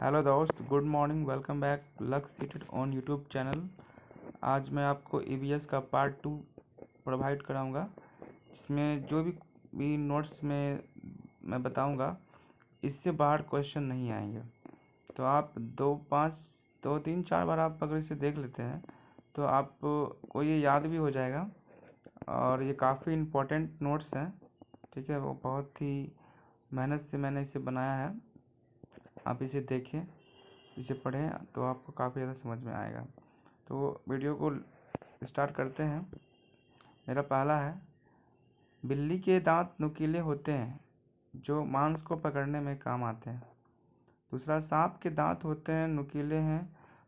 Hello दोस्त, good morning. Welcome back lux seated on YouTube channel. आज मैं आपको ईवीएस का पार्ट 2 प्रोवाइड कराऊंगा। इसमें जो भी नोट्स में मैं बताऊंगा, इससे बाहर क्वेश्चन नहीं आएंगे। तो आप 2-3-4 बार आप अगर इसे देख लेते हैं तो आपको ये याद भी हो जाएगा। और ये काफ़ी इम्पोर्टेंट नोट्स हैं, ठीक है। वो बहुत ही मेहनत से मैंने इसे बनाया है। आप इसे देखें, इसे पढ़ें तो आपको काफ़ी ज़्यादा समझ में आएगा। तो वीडियो को स्टार्ट करते हैं। मेरा पहला है, बिल्ली के दांत नुकीले होते हैं जो मांस को पकड़ने में काम आते हैं। दूसरा, सांप के दांत होते हैं, नुकीले हैं,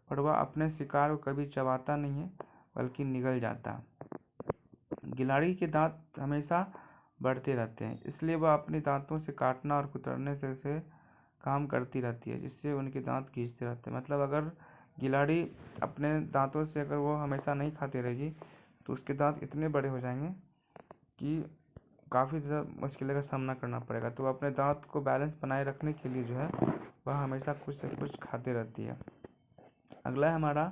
पर वह अपने शिकार को कभी चबाता नहीं है बल्कि निगल जाता। गिलहरी के दांत हमेशा बढ़ते रहते हैं, इसलिए वह अपने दांतों से काटना और कुतरने से काम करती रहती है, जिससे उनके दांत खींचते रहते हैं। मतलब अगर गिलहरी अपने दांतों से अगर वो हमेशा नहीं खाती रहेगी तो उसके दांत इतने बड़े हो जाएंगे कि काफ़ी ज़्यादा मुश्किलों का सामना करना पड़ेगा। तो अपने दांत को बैलेंस बनाए रखने के लिए जो है वह हमेशा कुछ से कुछ खाती रहती है। अगला है हमारा,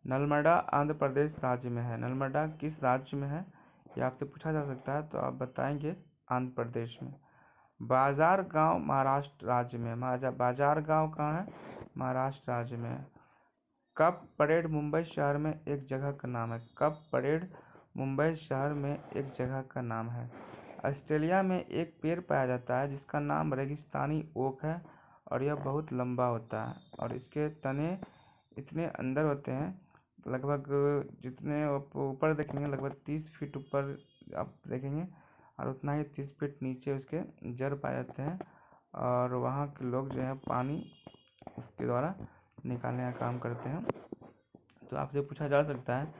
नर्मदा आंध्र प्रदेश राज्य में है। नर्मदा किस राज्य में है, ये आपसे पूछा जा सकता है, तो आप बताएंगे आंध्र प्रदेश में। बाजार गांव महाराष्ट्र राज्य में। बाजार गांव कहाँ है? महाराष्ट्र राज्य में है। कप परेड मुंबई शहर में एक जगह का नाम है। कप परेड मुंबई शहर में एक जगह का नाम है। ऑस्ट्रेलिया में एक पेड़ पाया जाता है जिसका नाम रेगिस्तानी ओक है और यह बहुत लंबा होता है और इसके तने इतने अंदर होते हैं, लगभग जितने आप ऊपर देखेंगे लगभग 30 फीट ऊपर आप देखेंगे और उतना ही 30 फीट नीचे उसके जड़ पाए जाते हैं। और वहाँ के लोग जो है पानी उसके द्वारा निकालने का काम करते हैं। तो आपसे पूछा जा सकता है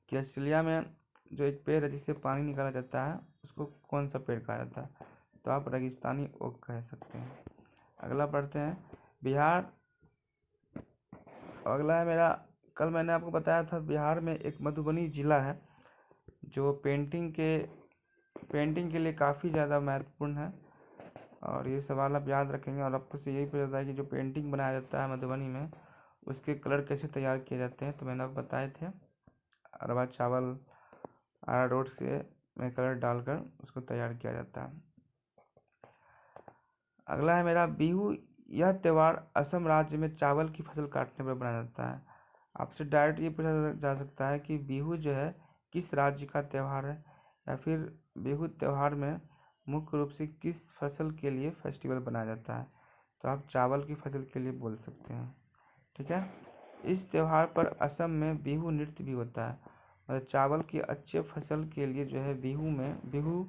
कि ऑस्ट्रेलिया में जो एक पेड़ है जिससे पानी निकाला जाता है उसको कौन सा पेड़ कहा जाता है, तो आप रेगिस्तानी ओक कह सकते हैं। अगला पढ़ते हैं, बिहार। अगला है मेरा, कल मैंने आपको बताया था बिहार में एक मधुबनी ज़िला है जो पेंटिंग के लिए काफ़ी ज़्यादा महत्वपूर्ण है। और ये सवाल आप याद रखेंगे और आपको से यही पता है कि जो पेंटिंग बनाया जाता है मधुबनी में उसके कलर कैसे तैयार किए जाते हैं, तो मैंने आपको बताए थे। अरवा चावल अरारोट से में कलर डालकर उसको तैयार किया जाता है। अगला है मेरा, बिहू। यह त्यौहार असम राज्य में चावल की फसल काटने पर मनाया जाता है। आपसे डायरेक्ट ये पूछा जा सकता है कि बिहू जो है किस राज्य का त्यौहार है, या फिर बिहू त्यौहार में मुख्य रूप से किस फसल के लिए फेस्टिवल बनाया जाता है, तो आप चावल की फसल के लिए बोल सकते हैं, ठीक है। इस त्यौहार पर असम में बिहू नृत्य भी होता है। और चावल की अच्छे फसल के लिए जो है बिहू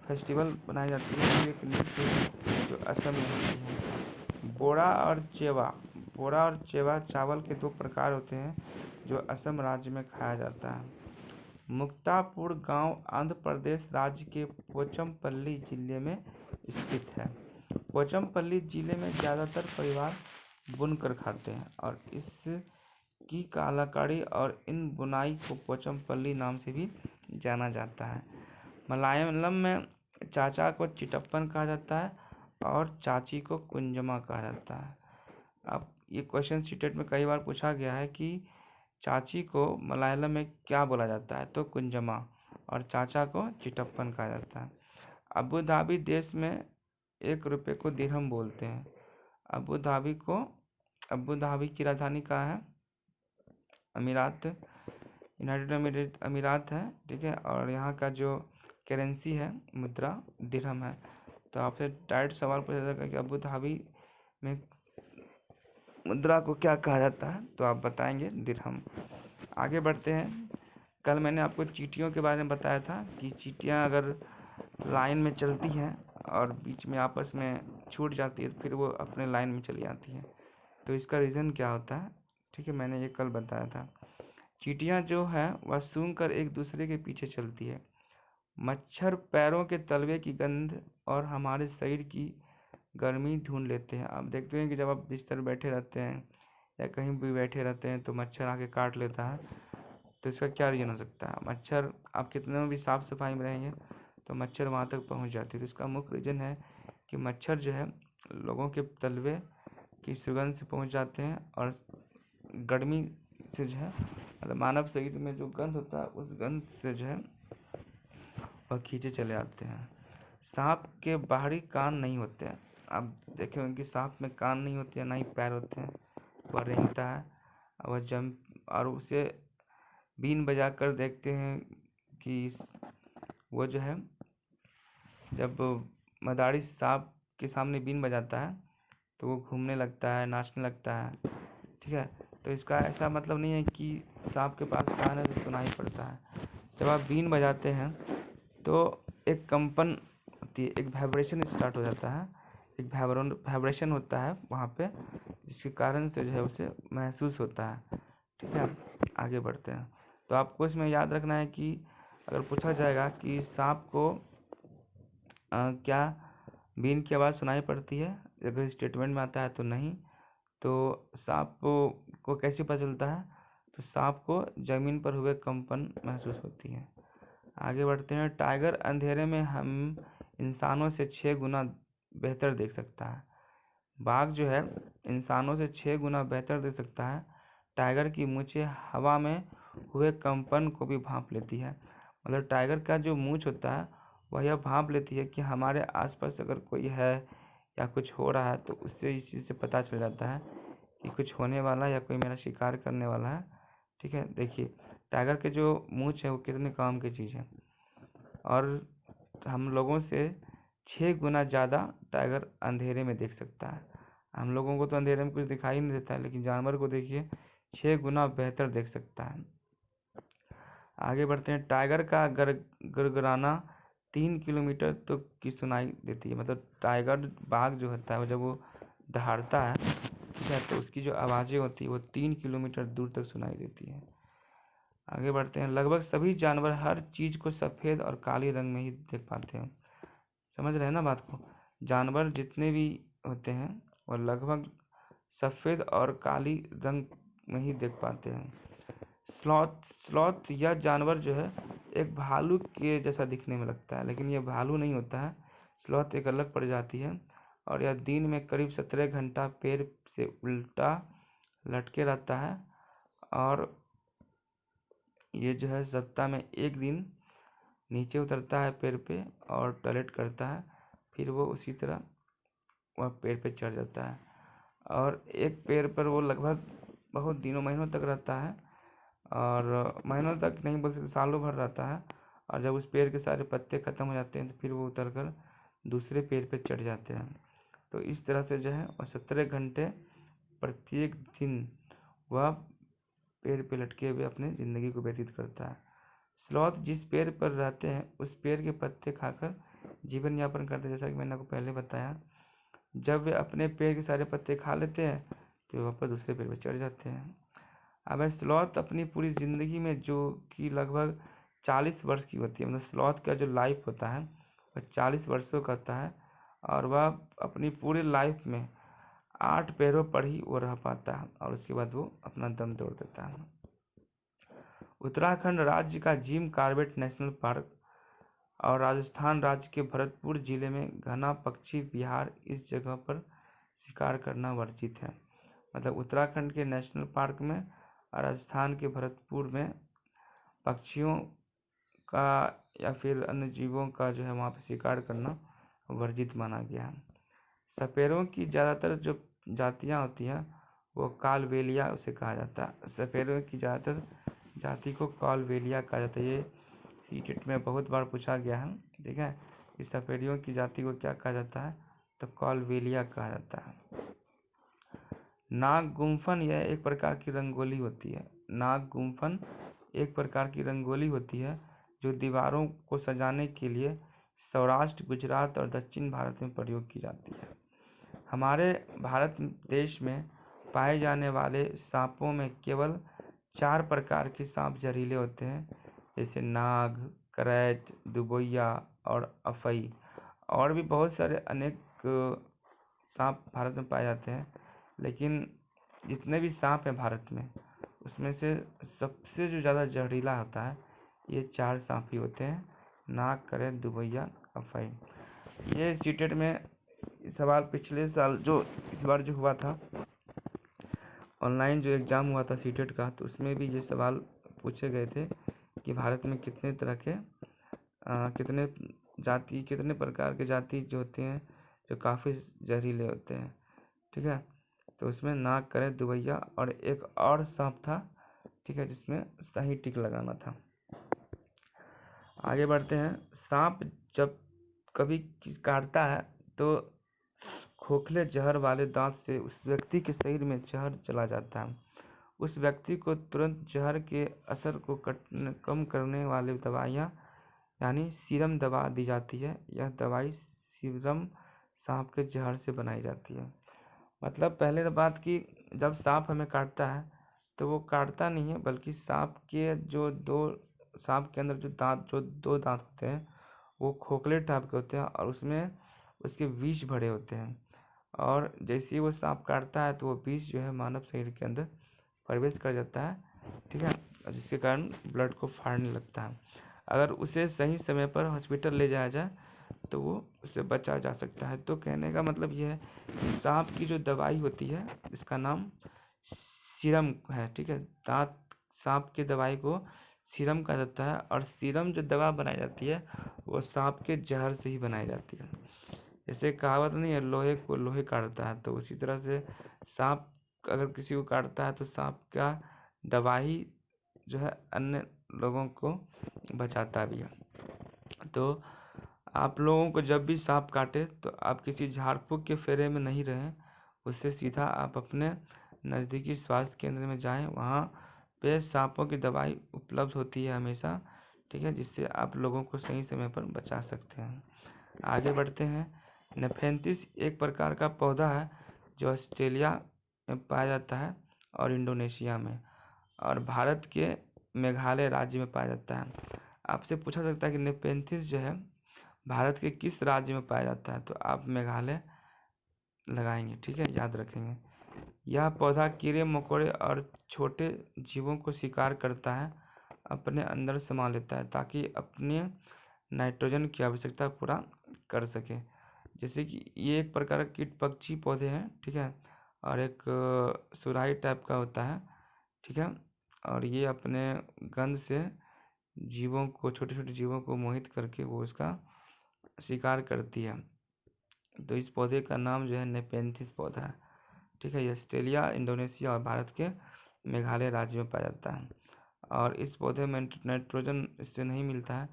फेस्टिवल बनाई जाती है, ये एक नृत्य है जो असम में होती है। बोरा और चेवा चावल के दो प्रकार होते हैं जो असम राज्य में खाया जाता है। मुक्तापुर गांव आंध्र प्रदेश राज्य के पोचमपल्ली जिले में स्थित है। पोचमपल्ली जिले में ज़्यादातर परिवार बुनकर खाते हैं और इसकी कलाकारी और इन बुनाई को पोचमपल्ली नाम से भी जाना जाता है। मलयालम में चाचा को चिटप्पन कहा जाता है और चाची को कुंजमा कहा जाता है। अब ये क्वेश्चन सीटेट में कई बार पूछा गया है कि चाची को मलयालम में क्या बोला जाता है, तो कुंजमा, और चाचा को चिटप्पन कहा जाता है। अबू धाबी देश में 1 रुपये को दिरहम बोलते हैं। अबू धाबी की राजधानी कहाँ है? अमीरात, यूनाइटेड अमीरात है, ठीक है। और यहाँ का जो करेंसी है, मुद्रा, दिरहम है। तो आपसे डायरेक्ट सवाल पूछा जाएगा कि अबू धाबी में मुद्रा को क्या कहा जाता है, तो आप बताएंगे दिरहम। आगे बढ़ते हैं। कल मैंने आपको चींटियों के बारे में बताया था कि चींटियाँ अगर लाइन में चलती हैं और बीच में आपस में छूट जाती है तो फिर वो अपने लाइन में चली जाती हैं, तो इसका रीज़न क्या होता है, ठीक है, मैंने ये कल बताया था। चींटियाँ जो है वह सूंघ कर एक दूसरे के पीछे चलती है। मच्छर पैरों के तलवे की गंध और हमारे शरीर की गर्मी ढूंढ लेते हैं। आप देखते हैं कि जब आप बिस्तर बैठे रहते हैं या कहीं भी बैठे रहते हैं तो मच्छर आके काट लेता है, तो इसका क्या रीज़न हो सकता है? मच्छर, आप कितने में भी साफ सफाई में रहेंगे तो मच्छर वहाँ तक पहुँच जाती है। तो इसका मुख्य रीज़न है कि मच्छर जो है लोगों के तलवे की सुगंध से पहुंच जाते हैं और गर्मी से जो है मतलब मानव शरीर में जो गंध होता है उस गंध से जो है वह खींचे चले आते हैं। सांप के बाहरी कान नहीं होते हैं। आप देखे होंगे कि सांप में कान नहीं होते हैं, ना ही पैर होते हैं। वह रेंगता है, वह और उसे बीन बजा कर देखते हैं कि वो जो है जब मदारी सांप के सामने बीन बजाता है तो वो घूमने लगता है, नाचने लगता है। ठीक है, तो इसका ऐसा मतलब नहीं है कि सांप के पास कान है तो सुनाई पड़ता है। जब आप बीन बजाते हैं तो एक कंपन होती है, एक वाइब्रेशन स्टार्ट हो जाता है, एक वाइब्रेशन होता है वहाँ पे, जिसके कारण से जो है उसे महसूस होता है। ठीक है, आगे बढ़ते हैं। तो आपको इसमें याद रखना है कि अगर पूछा जाएगा कि सांप को क्या बीन की आवाज़ सुनाई पड़ती है, अगर स्टेटमेंट में आता है तो नहीं। तो सांप को कैसे पता चलता है, तो सांप को ज़मीन पर हुए कंपन महसूस होती है। आगे बढ़ते हैं। टाइगर अंधेरे में हम इंसानों से 6 गुना बेहतर देख सकता है। बाघ जो है इंसानों से 6 गुना बेहतर देख सकता है। टाइगर की मूंछें हवा में हुए कंपन को भी भांप लेती है। मतलब टाइगर का जो मूंछ होता है वह यह भांप लेती है कि हमारे आसपास अगर कोई है या कुछ हो रहा है, तो उससे इस चीज़ से पता चल जाता है कि कुछ होने वाला है या कोई मेरा शिकार करने वाला है। ठीक है, देखिए टाइगर के जो मूंछ है वो कितने काम की चीज़ है, और हम लोगों से 6 गुना ज़्यादा टाइगर अंधेरे में देख सकता है। हम लोगों को तो अंधेरे में कुछ दिखाई नहीं देता है, लेकिन जानवर को देखिए 6 गुना बेहतर देख सकता है। आगे बढ़ते हैं। टाइगर का गड़गड़ाना 3 किलोमीटर तक की सुनाई देती है। मतलब टाइगर बाघ जो होता है वो जब वो दहाड़ता है, ठीक है, तो उसकी जो आवाज़ें होती है वो 3 किलोमीटर दूर तक सुनाई देती है। आगे बढ़ते हैं। लगभग सभी जानवर हर चीज़ को सफ़ेद और काले रंग में ही देख पाते हैं। समझ रहे हैं ना बात को। जानवर जितने भी होते हैं वो लगभग सफ़ेद और काली रंग में ही देख पाते हैं। स्लॉथ यह जानवर जो है एक भालू के जैसा दिखने में लगता है, लेकिन यह भालू नहीं होता है। स्लॉथ एक अलग प्रजाति है और यह दिन में करीब 17 घंटा पेड़ से उल्टा लटके रहता है, और ये जो है सप्ताह में एक दिन नीचे उतरता है पेड़ पे और टॉयलेट करता है, फिर वो उसी तरह वह पेड़ पे चढ़ जाता है, और एक पेड़ पर वो लगभग बहुत दिनों महीनों तक रहता है, और महीनों तक नहीं बोल सकते, सालों भर रहता है। और जब उस पेड़ के सारे पत्ते ख़त्म हो जाते हैं तो फिर वो उतर कर दूसरे पेड़ पे चढ़ जाते हैं। तो इस तरह से जो है और 17 घंटे प्रत्येक दिन वह पेड़ पे लटके हुए अपनी ज़िंदगी को व्यतीत करता है। स्लॉथ जिस पेड़ पर रहते हैं उस पेड़ के पत्ते खाकर जीवन यापन करते हैं, जैसा कि मैंने आपको पहले बताया। जब वे अपने पेड़ के सारे पत्ते खा लेते हैं तो वापस दूसरे पेड़ पर चढ़ जाते हैं। अब स्लॉथ अपनी पूरी ज़िंदगी में जो कि लगभग 40 वर्ष की होती है, मतलब स्लॉथ का जो लाइफ होता है वह 40 वर्षों का होता है, और वह अपनी पूरी लाइफ में 8 पैरों पर ही वो रह पाता है, और उसके बाद वो अपना दम तोड़ देता है। उत्तराखंड राज्य का जिम कॉर्बेट नेशनल पार्क और राजस्थान राज्य के भरतपुर जिले में घना पक्षी विहार, इस जगह पर शिकार करना वर्जित है। मतलब उत्तराखंड के नेशनल पार्क में और राजस्थान के भरतपुर में पक्षियों का या फिर अन्य जीवों का जो है वहाँ पे शिकार करना वर्जित माना गया है। सपेरों की ज़्यादातर जो जातियाँ होती हैं वो कालबेलिया उसे कहा जाता है। सपेरों की ज़्यादातर जाति को कालबेलिया कहा जाता है। ये सीटेट में बहुत बार पूछा गया है, ठीक है। इस सपेरियों की जाति को क्या कहा जाता है, तो कालबेलिया कहा जाता है। नाग गुम्फन यह एक प्रकार की रंगोली होती है। नाग गुम्फन एक प्रकार की रंगोली होती है जो दीवारों को सजाने के लिए सौराष्ट्र, गुजरात और दक्षिण भारत में प्रयोग की जाती है। हमारे भारत देश में पाए जाने वाले सांपों में केवल 4 प्रकार के सांप जहरीले होते हैं, जैसे नाग, करैत, दुबैया और अफई। और भी बहुत सारे अनेक सांप भारत में पाए जाते हैं, लेकिन जितने भी सांप हैं भारत में उसमें से सबसे जो ज़्यादा जहरीला होता है ये 4 सांप ही होते हैं, नाग, करैत, दुबैया, अफई। ये सीटेट में सवाल पिछले साल जो इस बार जो हुआ था ऑनलाइन जो एग्ज़ाम हुआ था सीटेट का, तो उसमें भी ये सवाल पूछे गए थे कि भारत में कितने तरह के कितने प्रकार के जाति जो होते हैं जो काफ़ी जहरीले होते हैं। ठीक है, तो उसमें नाक, करे, दुवैया और एक और सांप था, ठीक है, जिसमें सही टिक लगाना था। आगे बढ़ते हैं। सांप जब कभी काटता है तो खोखले जहर वाले दांत से उस व्यक्ति के शरीर में जहर चला जाता है। उस व्यक्ति को तुरंत जहर के असर को कम करने वाली दवाइयाँ यानी सीरम दवा दी जाती है। यह दवाई सीरम सांप के जहर से बनाई जाती है। मतलब पहले तो बात की, जब सांप हमें काटता है तो वो काटता नहीं है, बल्कि सांप के अंदर जो दो दांत होते हैं वो खोखले टाइप के होते हैं और उसमें उसके विष भरे होते हैं। और जैसे ही वो सांप काटता है तो वो विष जो है मानव शरीर के अंदर प्रवेश कर जाता है, ठीक है, जिसके कारण ब्लड को फाड़ने लगता है। अगर उसे सही समय पर हॉस्पिटल ले जाया जाए तो वो उससे बचा जा सकता है। तो कहने का मतलब ये है कि सांप की जो दवाई होती है इसका नाम सीरम है, ठीक है। सांप की दवाई को सीरम कहा जाता है और सीरम जो दवा बनाई जाती है वो सांप के जहर से ही बनाई जाती है। जैसे कहावत नहीं है, लोहे को लोहे काटता है, तो उसी तरह से सांप अगर किसी को काटता है तो सांप का दवाई जो है अन्य लोगों को बचाता भी है। तो आप लोगों को जब भी सांप काटे तो आप किसी झाड़ फूक के फेरे में नहीं रहें, उससे सीधा आप अपने नज़दीकी स्वास्थ्य केंद्र में जाएं। वहाँ पे सांपों की दवाई उपलब्ध होती है हमेशा, ठीक है, जिससे आप लोगों को सही समय पर बचा सकते हैं। आगे बढ़ते हैं। नेफेंथिस एक प्रकार का पौधा है जो ऑस्ट्रेलिया में पाया जाता है और इंडोनेशिया में, और भारत के मेघालय राज्य में पाया जाता है। आपसे पूछा सकता है कि नेफेंथिस जो है भारत के किस राज्य में पाया जाता है, तो आप मेघालय लगाएंगे, ठीक है, याद रखेंगे। यह पौधा कीड़े मकोड़े और छोटे जीवों को शिकार करता है, अपने अंदर समा लेता है ताकि अपने नाइट्रोजन की आवश्यकता पूरा कर सके। जैसे कि ये एक प्रकार का कीट पक्षी पौधे हैं, ठीक है, और एक सुराही टाइप का होता है, ठीक है, और ये अपने गंध से छोटे छोटे जीवों को मोहित करके वो उसका शिकार करती है। तो इस पौधे का नाम जो है नेपेंथिस पौधा है, ठीक है। ये ऑस्ट्रेलिया, इंडोनेशिया और भारत के मेघालय राज्य में पाया जाता है। और इस पौधे में नाइट्रोजन इससे नहीं मिलता है,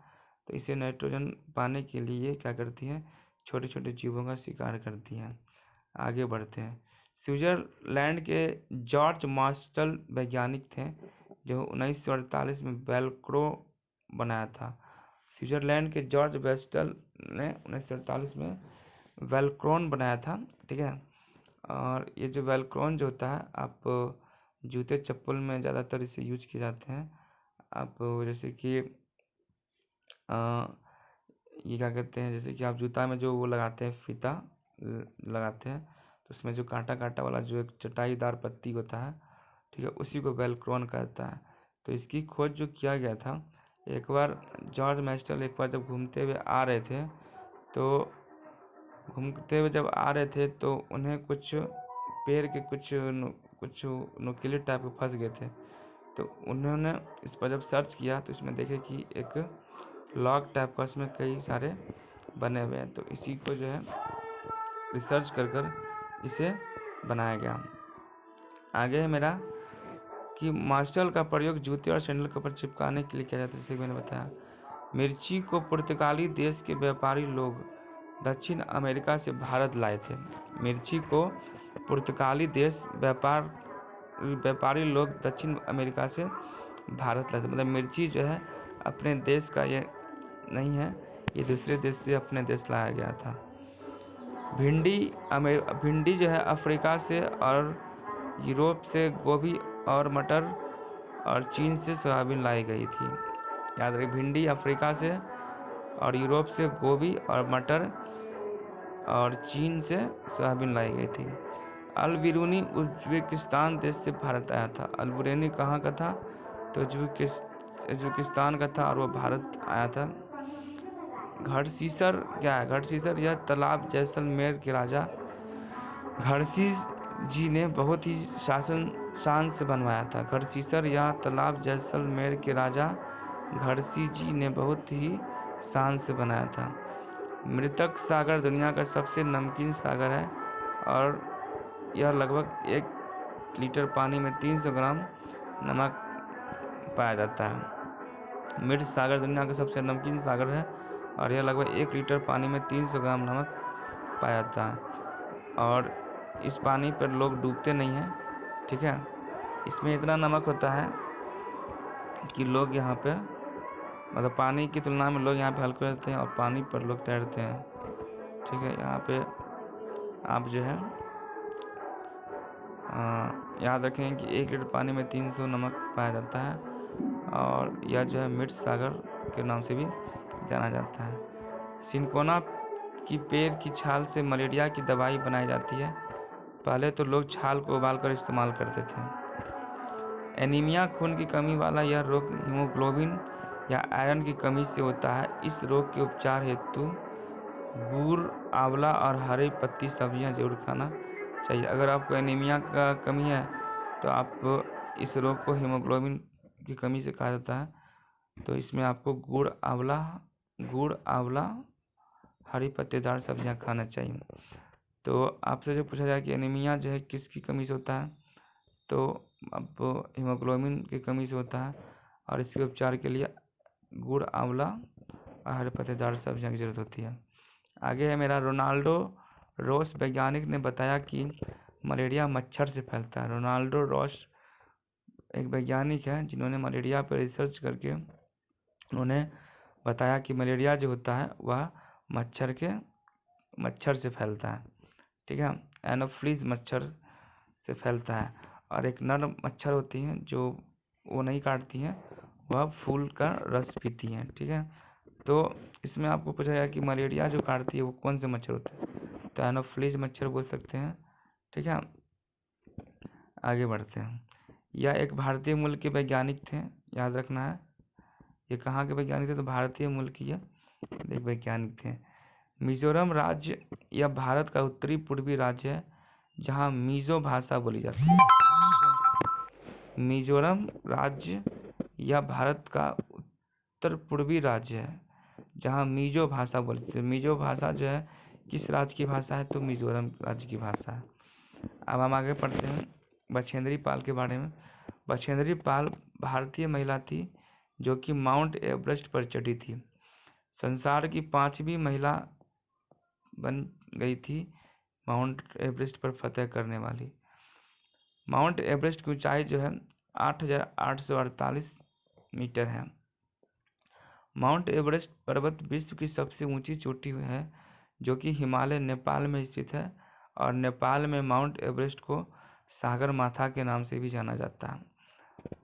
तो इसे नाइट्रोजन पाने के लिए क्या करती है, छोटे छोटे जीवों का शिकार करती हैं। आगे बढ़ते हैं। स्विट्जरलैंड के जॉर्ज मास्टल वैज्ञानिक थे जो 1948 में वेल्क्रो बनाया था। स्विट्जरलैंड के जॉर्ज वेस्टल ने 1948 में वेल्क्रोन बनाया था, ठीक है। और ये जो वेल्क्रोन जो होता है, आप जूते चप्पल में ज़्यादातर इसे यूज किए जाते हैं। आप जैसे कि ये क्या कहते हैं, जैसे कि आप जूता में जो वो लगाते हैं, फीता लगाते हैं, तो उसमें जो कांटा कांटा वाला जो एक चटाईदार पत्ती होता है, ठीक है, उसी को वेल्क्रोन कहता है। तो इसकी खोज जो किया गया था, एक बार जॉर्ज मैस्टल एक बार जब घूमते हुए आ रहे थे तो उन्हें कुछ पेड़ के कुछ नुकीले टाइप के फंस गए थे। तो उन्होंने इस पर जब सर्च किया तो इसमें देखे कि एक लॉक टाइप का इसमें कई सारे बने हुए हैं, तो इसी को जो है रिसर्च कर इसे बनाया गया। आगे है मेरा कि मास्टल का प्रयोग जूते और सैंडल के ऊपर चिपकाने के लिए किया जाता है, जैसे मैंने बताया। मिर्ची को पुर्तगाली देश के व्यापारी लोग दक्षिण अमेरिका से भारत लाए थे। मिर्ची को पुर्तगाली देश व्यापारी लोग दक्षिण अमेरिका से भारत लाए थे। मतलब मिर्ची जो है अपने देश का ये नहीं है, ये दूसरे देश से अपने देश लाया गया था। भिंडी जो है अफ्रीका से और यूरोप से गोभी और मटर और चीन से सोयाबीन लाई गई थी। याद रखिए, भिंडी अफ्रीका से और यूरोप से गोभी और मटर और चीन से सोयाबीन लाई गई थी। अल-बिरूनी उज्बेकिस्तान देश से भारत आया था। अल-बिरूनी कहाँ का था, तो उज्बेकिस्तान का था और वो भारत आया था। घड़सीसर क्या है? घड़सीसर यह तालाब जैसलमेर के राजा घड़सी जी ने बहुत ही शान से बनवाया था। घड़सीसर यह तालाब जैसलमेर के राजा घड़सी जी ने बहुत ही शान से बनाया था। मृतक सागर दुनिया का सबसे नमकीन सागर है और यह लगभग 1 लीटर पानी में 300 ग्राम नमक पाया जाता है। मृत सागर दुनिया का सबसे नमकीन सागर है और यह लगभग 1 लीटर पानी में 300 ग्राम नमक पाया जाता है और इस पानी पर लोग डूबते नहीं हैं, ठीक है। इसमें इतना नमक होता है कि लोग यहाँ पे मतलब पानी की तुलना में लोग यहाँ पे हल्के रहते हैं और पानी पर लोग तैरते हैं, ठीक है। यहाँ पे आप जो है याद रखें कि 1 लीटर पानी में 300 नमक पाया जाता है और यह जो है मृत सागर के नाम से भी जाना जाता है। सिनकोना की पेड़ की छाल से मलेरिया की दवाई बनाई जाती है। पहले तो लोग छाल को उबालकर इस्तेमाल करते थे। एनीमिया खून की कमी वाला यह रोग हीमोग्लोबिन या आयरन की कमी से होता है। इस रोग के उपचार हेतु गुड़, आंवला और हरी पत्ती सब्जियां जरूर खाना चाहिए। अगर आपको एनीमिया का कमी है तो आप इस रोग को हीमोग्लोबिन की कमी से कहा जाता है, तो इसमें आपको गुड़, आंवला, हरी पत्तेदार सब्जियां खाना चाहिए। तो आपसे जो पूछा जाए कि एनीमिया जो है किसकी कमी से होता है, तो अब हीमोग्लोबिन की कमी से होता है और इसके उपचार के लिए गुड़, आंवला और हरे पत्तेदार सब्जियां की जरूरत होती है। आगे है मेरा रोनाल्डो रॉस वैज्ञानिक ने बताया कि मलेरिया मच्छर से फैलता है। रोनाल्डो रॉस एक वैज्ञानिक है जिन्होंने मलेरिया पर रिसर्च करके उन्होंने बताया कि मलेरिया जो होता है वह मच्छर से फैलता है, ठीक है। एनोफ्लिस मच्छर से फैलता है और एक नर मच्छर होती हैं जो वो नहीं काटती हैं, वह फूल का रस पीती हैं, ठीक है। तो इसमें आपको पूछा गया कि मलेरिया जो काटती है वो कौन से मच्छर होते हैं, तो एनोफ्लिस मच्छर बोल सकते हैं, ठीक है। आगे बढ़ते हैं। यह एक भारतीय मूल के वैज्ञानिक थे, याद रखना है। ये कहाँ के वैज्ञानिक थे, तो भारतीय मूल की एक वैज्ञानिक थे। मिजोरम राज्य यह भारत का उत्तरी पूर्वी राज्य है जहाँ मिजो भाषा बोली जाती है। मिजोरम राज्य यह भारत का उत्तर पूर्वी राज्य है जहाँ मिजो भाषा बोलते हैं। मिजो भाषा जो है किस राज्य की भाषा है, तो मिजोरम राज्य की भाषा है। अब हम आगे पढ़ते हैं बछेंद्री पाल के बारे में। बछेंद्री पाल भारतीय महिला थी जो कि माउंट एवरेस्ट पर चढ़ी थी। संसार की 5वीं महिला बन गई थी माउंट एवरेस्ट पर फतह करने वाली। माउंट एवरेस्ट की ऊंचाई जो है 8,848 मीटर है। माउंट एवरेस्ट पर्वत विश्व की सबसे ऊंची चोटी है जो कि हिमालय नेपाल में स्थित है और नेपाल में माउंट एवरेस्ट को सागर माथा के नाम से भी जाना जाता है,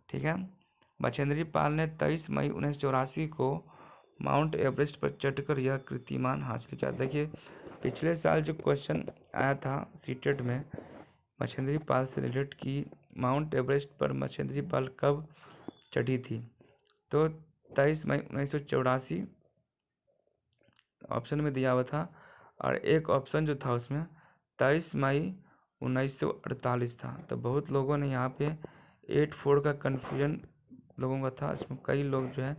ठीक है। बछेंद्री पाल ने 23 मई 1984 को माउंट एवरेस्ट पर चढ़कर यह कीर्तिमान हासिल किया। देखिए पिछले साल जो क्वेश्चन आया था सीटेट में बछेंद्री पाल से रिलेट की माउंट एवरेस्ट पर बछेंद्री पाल कब चढ़ी थी, तो 23 मई 1984 ऑप्शन में दिया हुआ था और एक ऑप्शन जो था उसमें 23 मई 1948 था। तो बहुत लोगों ने यहाँ पे 84 का कन्फ्यूजन लोगों का था, इसमें कई लोग जो है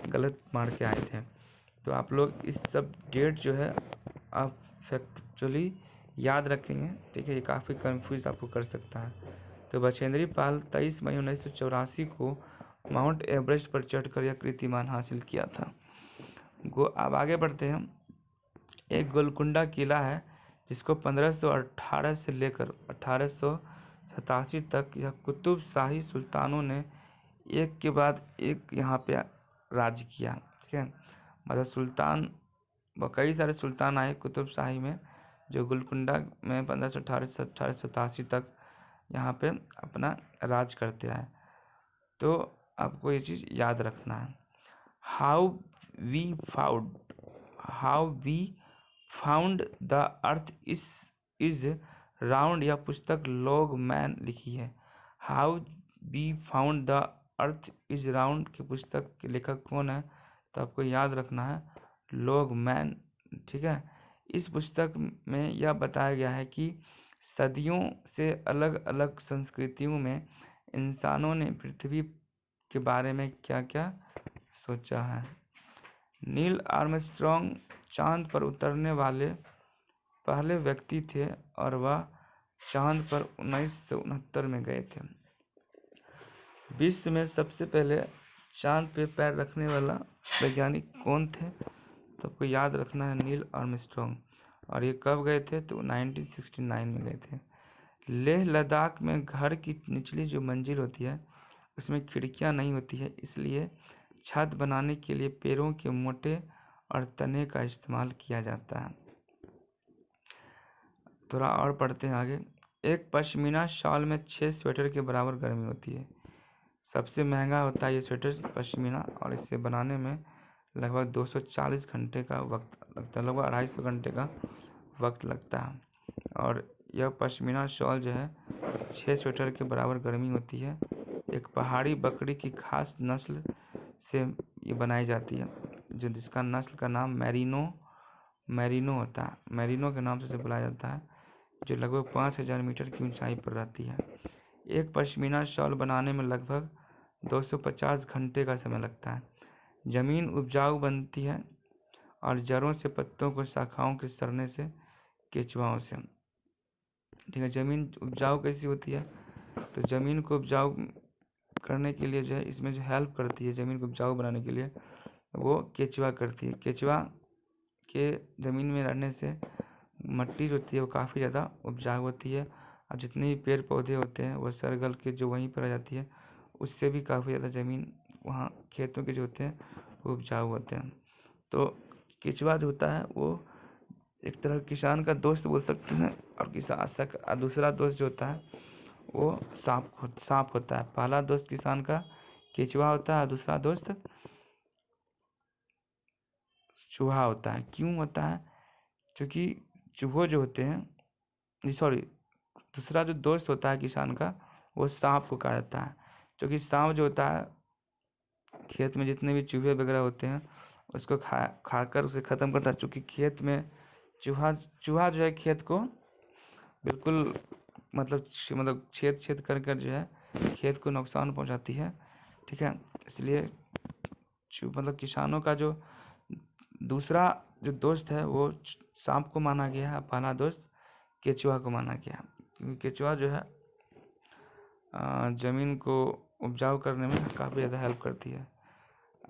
गलत मार के आए थे। तो आप लोग इस सब डेट जो है आप फैक्चुअली याद रखेंगे, ठीक है। ये काफ़ी कंफ्यूज आपको कर सकता है। तो बछेंद्री पाल 23 मई 1984 को माउंट एवरेस्ट पर चढ़कर यह कीर्तिमान हासिल किया था। अब आगे बढ़ते हैं। एक गोलकुंडा किला है जिसको 1518 से लेकर 1887 तक यह कुतुब शाही सुल्तानों ने एक के बाद एक यहाँ पे राज किया, ठीक है। मतलब सुल्तान कई सारे सुल्तान आए कुतुब शाही में जो गोलकुंडा में 1518 से 1887 तक यहाँ पे अपना राज करते आए। तो आपको ये चीज़ याद रखना है। How we found the earth is round, यह पुस्तक लॉग मैन लिखी है। How we found the earth is round की पुस्तक के लेखक कौन है, तो आपको याद रखना है लोग मैन, ठीक है। इस पुस्तक में यह बताया गया है कि सदियों से अलग अलग संस्कृतियों में इंसानों ने पृथ्वी के बारे में क्या क्या सोचा है। नील आर्मस्ट्रॉन्ग चांद पर उतरने वाले पहले व्यक्ति थे और वह चांद पर 1969 में गए थे। विश्व में सबसे पहले चांद पे पैर रखने वाला वैज्ञानिक कौन थे? तो आपको याद रखना है नील आर्मस्ट्रॉन्ग। और ये कब गए थे? तो 1969 में गए थे। लेह लद्दाख में घर की निचली जो मंजिल होती है उसमें खिड़कियां नहीं होती है, इसलिए छत बनाने के लिए पेड़ों के मोटे और तने का इस्तेमाल किया जाता है। थोड़ा और पढ़ते हैं आगे। एक पश्मीना शॉल में 6 स्वेटर के बराबर गर्मी होती है। सबसे महंगा होता है ये स्वेटर पश्मीना, और इसे बनाने में लगभग 240 घंटे का वक्त लगता है, लगभग 250 घंटे का वक्त लगता है। और यह पश्मीना शॉल जो है 6 स्वेटर के बराबर गर्मी होती है। एक पहाड़ी बकरी की खास नस्ल से ये बनाई जाती है, जो जिसका नस्ल का नाम मैरिनो होता है। मैरिनो के नाम से इसे बुलाया जाता है, जो लगभग 5000 मीटर की ऊंचाई पर रहती है। एक पश्मीना शॉल बनाने में लगभग 250 घंटे का समय लगता है। ज़मीन उपजाऊ बनती है और जड़ों से, पत्तों को शाखाओं के सड़ने से, केचुआओं से। ठीक है, ज़मीन उपजाऊ कैसी होती है? तो ज़मीन को उपजाऊ करने के लिए जो है, इसमें जो हेल्प करती है ज़मीन को उपजाऊ बनाने के लिए, वो केचुआ करती है। केचुआ के ज़मीन में रहने से मिट्टी जो होती है वो काफ़ी ज़्यादा उपजाऊ होती है, और जितने भी पेड़ पौधे होते हैं वो सड़गल के जो वहीं पर आ जाती है, उससे भी काफ़ी ज़्यादा ज़मीन वहाँ खेतों के जो होते हैं वो उपजाऊ होते हैं। तो केचुआ जो होता है वो एक तरह किसान का दोस्त बोल सकते हैं, और दूसरा दोस्त जो होता है वो सांप होता है। पहला दोस्त किसान का केचुआ होता है, और दूसरा दोस्त चूहा होता है। क्यों होता है? क्योंकि चूहे जो होते हैं, सॉरी, दूसरा जो दोस्त होता है किसान का वो सांप को कहा जाता है। क्योंकि सांप जो होता है खेत में जितने भी चूहे वगैरह होते हैं उसको खाकर उसे ख़त्म करता है। चूँकि खेत में चूहा जो है खेत को बिल्कुल मतलब छेद कर जो है खेत को नुकसान पहुंचाती है। ठीक है, इसलिए किसानों का जो दूसरा जो दोस्त है वो सांप को माना गया है, पहला दोस्त केचुआ को माना गया है। क्योंकि केचुआ जो है ज़मीन को उपजाऊ करने में काफ़ी ज़्यादा हेल्प करती है।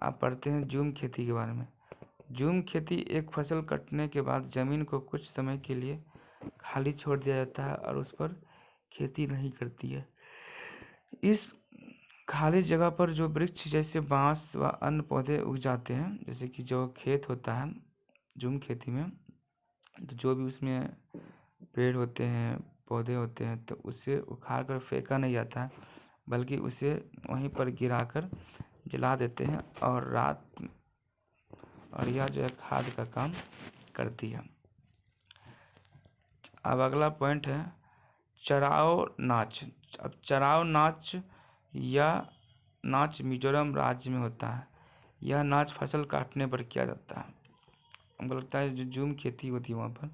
आप पढ़ते हैं झूम खेती के बारे में। झूम खेती एक फसल कटने के बाद ज़मीन को कुछ समय के लिए खाली छोड़ दिया जाता है और उस पर खेती नहीं करती है। इस खाली जगह पर जो वृक्ष जैसे बांस व अन्य पौधे उग जाते हैं, जैसे कि जो खेत होता है झूम खेती में, तो जो भी उसमें पेड़ होते हैं, पौधे होते हैं, तो उसे उखाड़ कर फेंका नहीं जाता है, बल्कि उसे वहीं पर गिराकर जला देते हैं, और यह जो है खाद का काम करती है। अब अगला पॉइंट है चराओ नाच। अब चराओ नाच यह नाच मिजोरम राज्य में होता है। यह नाच फसल काटने पर किया जाता है। हमको लगता है जो झूम खेती होती है वहाँ पर,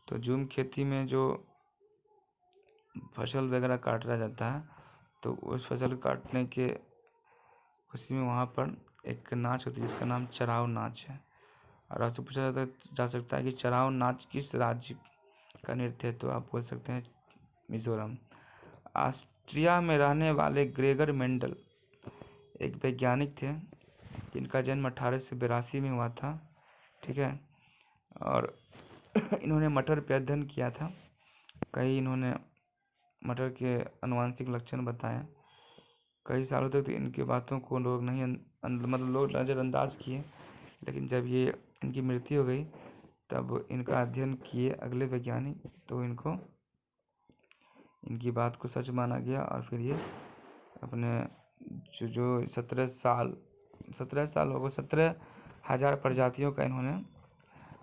तो झूम खेती में जो फसल वगैरह काटा जाता है, तो उस फसल काटने के खुशी में वहाँ पर एक नाच होती है जिसका नाम चराओ नाच है। और आपसे पूछा जा सकता है कि चराओ नाच किस राज्य का नृत्य है? तो आप बोल सकते हैं मिजोरम। ऑस्ट्रिया में रहने वाले ग्रेगर मेंडल एक वैज्ञानिक थे जिनका जन्म 1882 में हुआ था। ठीक है, और इन्होंने मटर पे अध्ययन किया था। इन्होंने मटर के आनुवंशिक लक्षण बताए। कई सालों तक तो इनकी बातों को लोग नहीं लोग नज़रअंदाज किए, लेकिन जब ये इनकी मृत्यु हो गई तब इनका अध्ययन किए अगले वैज्ञानिक, तो इनकी बात को सच माना गया, और फिर ये अपने जो 17,000 प्रजातियों का इन्होंने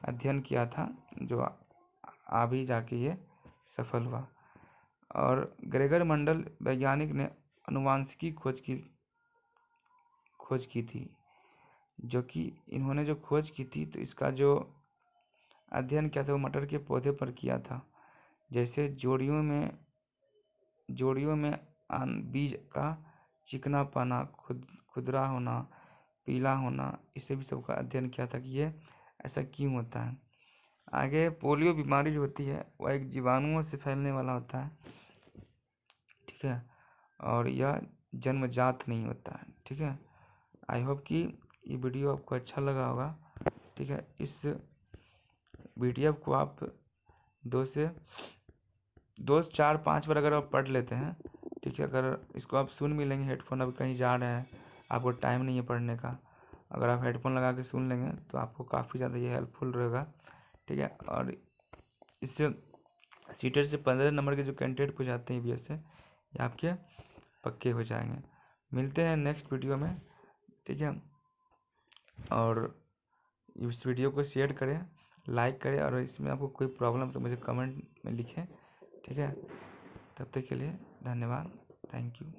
अध्ययन किया था, जो अभी जाके ये सफल हुआ। और ग्रेगर मंडल वैज्ञानिक ने आनुवांशिकी खोज की थी। जो कि इन्होंने जो खोज की थी, तो इसका जो अध्ययन किया था वो मटर के पौधे पर किया था। जैसे जोड़ियों में बीज का चिकना पाना, खुदरा होना, पीला होना, इसे भी सबका अध्ययन किया था कि ये ऐसा क्यों होता है। आगे पोलियो बीमारी जो होती है वह एक जीवाणुओं से फैलने वाला होता है, ठीक है, और यह जन्मजात नहीं होता है, ठीक है। आई होप कि ये वीडियो आपको अच्छा लगा होगा, ठीक है। इस वीडियो को आप 2 से 4-5 बार अगर आप पढ़ लेते हैं, ठीक है, अगर इसको आप सुन भी लेंगे, हेडफोन अब कहीं जा रहे हैं, आपको टाइम नहीं है पढ़ने का, अगर आप हेडफोन लगा के सुन लेंगे तो आपको काफ़ी ज़्यादा ये हेल्पफुल रहेगा, ठीक है। और इससे सीटेट से 15 नंबर के जो कैंडिडेट पूछ जाते हैं EVS से, ये आपके पक्के हो जाएंगे। मिलते हैं नेक्स्ट वीडियो में, ठीक है। और इस वीडियो को शेयर करें, लाइक करें, और इसमें आपको कोई प्रॉब्लम तो मुझे कमेंट में लिखें, ठीक है। तब तक के लिए धन्यवाद, थैंक यू।